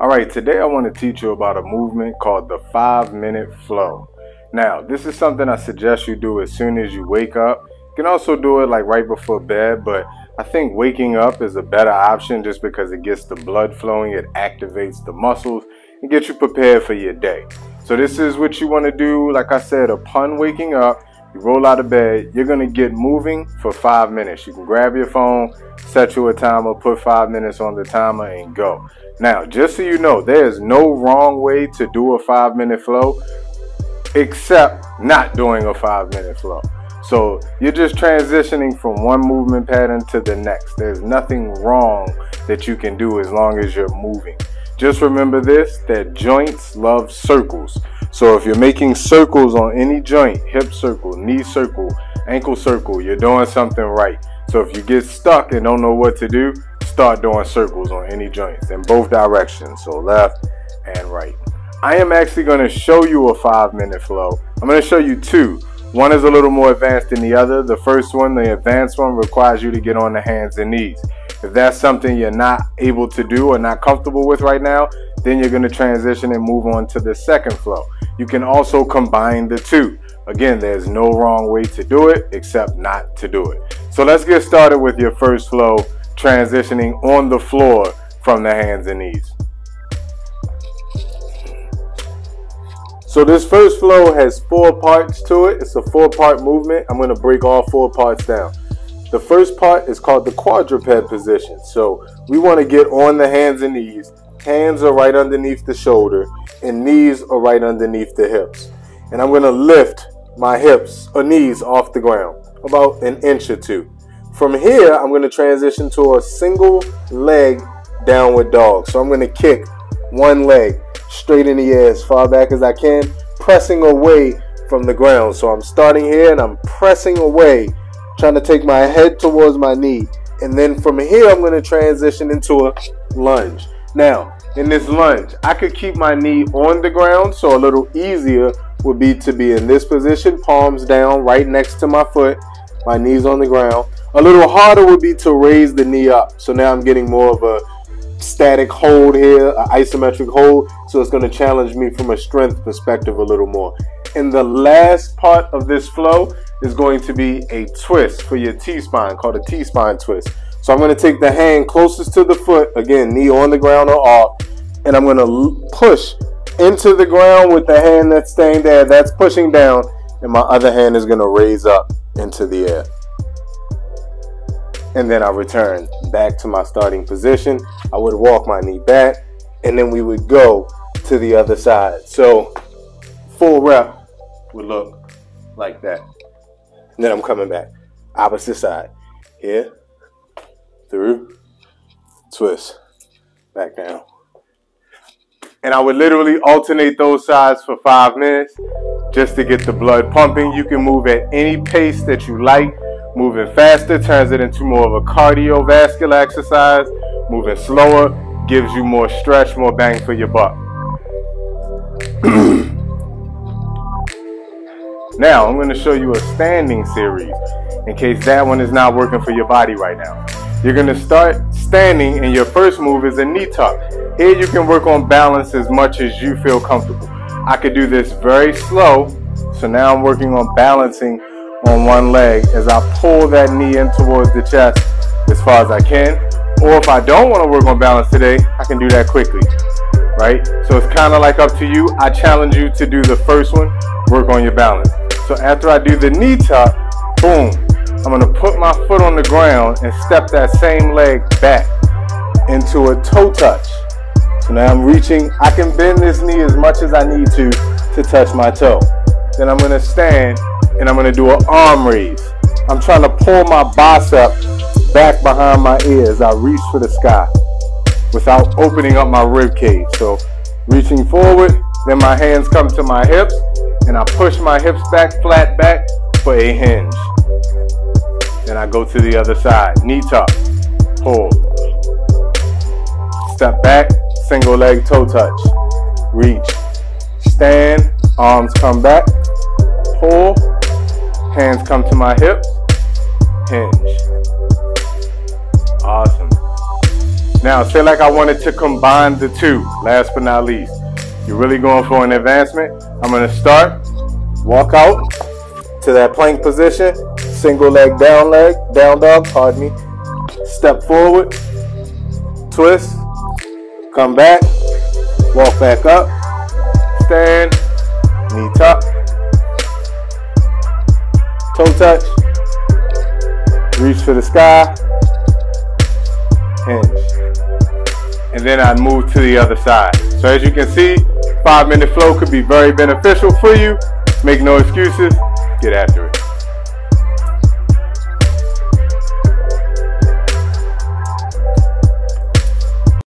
Alright, today I want to teach you about a movement called the 5-minute flow. Now, this is something I suggest you do as soon as you wake up. You can also do it like right before bed, but I think waking up is a better option just because it gets the blood flowing, it activates the muscles, and gets you prepared for your day. So this is what you want to do. Like I said, upon waking up, you roll out of bed, you're going to get moving for 5 minutes. You can grab your phone, set you a timer, put 5 minutes on the timer, and go. Now, just so you know, there is no wrong way to do a 5-minute flow except not doing a 5-minute flow. So you're just transitioning from one movement pattern to the next. There's nothing wrong that you can do as long as you're moving. Just remember this, that joints love circles. So if you're making circles on any joint, hip circle, knee circle, ankle circle, you're doing something right. So if you get stuck and don't know what to do, start doing circles on any joints in both directions, so left and right. I am actually going to show you a 5-minute flow. I'm going to show you two. One is a little more advanced than the other. The first one, the advanced one, requires you to get on the hands and knees. If that's something you're not able to do or not comfortable with right now, then you're going to transition and move on to the second flow. You can also combine the two. Again, there's no wrong way to do it except not to do it. So let's get started with your first flow, transitioning on the floor from the hands and knees. So this first flow has 4 parts to it. It's a 4-part movement. I'm going to break all 4 parts down. The first part is called the quadruped position. So we want to get on the hands and knees. Hands are right underneath the shoulder and knees are right underneath the hips. And I'm going to lift my hips or knees off the ground about an inch or 2. From here, I'm going to transition to a single leg downward dog. So I'm going to kick one leg straight in the air as far back as I can, pressing away from the ground. So I'm starting here and I'm pressing away, trying to take my head towards my knee. And then from here, I'm going to transition into a lunge. Now, in this lunge, I could keep my knee on the ground, so a little easier would be to be in this position, palms down right next to my foot, my knees on the ground. A little harder would be to raise the knee up. So now I'm getting more of a static hold here, an isometric hold. So it's going to challenge me from a strength perspective a little more. And the last part of this flow is going to be a twist for your T-spine, called a T-spine twist. So I'm going to take the hand closest to the foot, again, knee on the ground or off, and I'm going to push into the ground with the hand that's staying there. That's pushing down, and my other hand is going to raise up into the air. And then I return back to my starting position. I would walk my knee back, and then we would go to the other side. So full rep would look like that. And then I'm coming back, opposite side. Here, through, twist, back down. And I would literally alternate those sides for 5 minutes just to get the blood pumping. You can move at any pace that you like. Moving faster turns it into more of a cardiovascular exercise. Moving slower gives you more stretch, more bang for your buck. Now, I'm going to show you a standing series in case that one is not working for your body right now. You're going to start standing, and your first move is a knee tuck. Here you can work on balance as much as you feel comfortable. I could do this very slow, so now I'm working on balancing on one leg as I pull that knee in towards the chest as far as I can. Or if I don't want to work on balance today, I can do that quickly, right? So it's kind of like up to you. I challenge you to do the first one, work on your balance. So after I do the knee tuck, boom, I'm going to put my foot on the ground and step that same leg back into a toe touch. So now I'm reaching, I can bend this knee as much as I need to touch my toe. Then I'm going to stand and I'm going to do an arm raise. I'm trying to pull my bicep back behind my ear as I reach for the sky without opening up my rib cage. So reaching forward, then my hands come to my hips and I push my hips back, flat back for a hinge. Then I go to the other side, knee tuck, pull, step back, single leg toe touch, reach, stand, arms come back, pull, hands come to my hips, hinge. Awesome. Now, say like I wanted to combine the two, last but not least. You're really going for an advancement. I'm gonna start, walk out to that plank position, single leg, down dog, pardon me. Step forward, twist, come back, walk back up, stand, knee tuck, toe touch, reach for the sky, hinge. And then I move to the other side. So as you can see, 5-minute flow could be very beneficial for you. Make no excuses, get after it.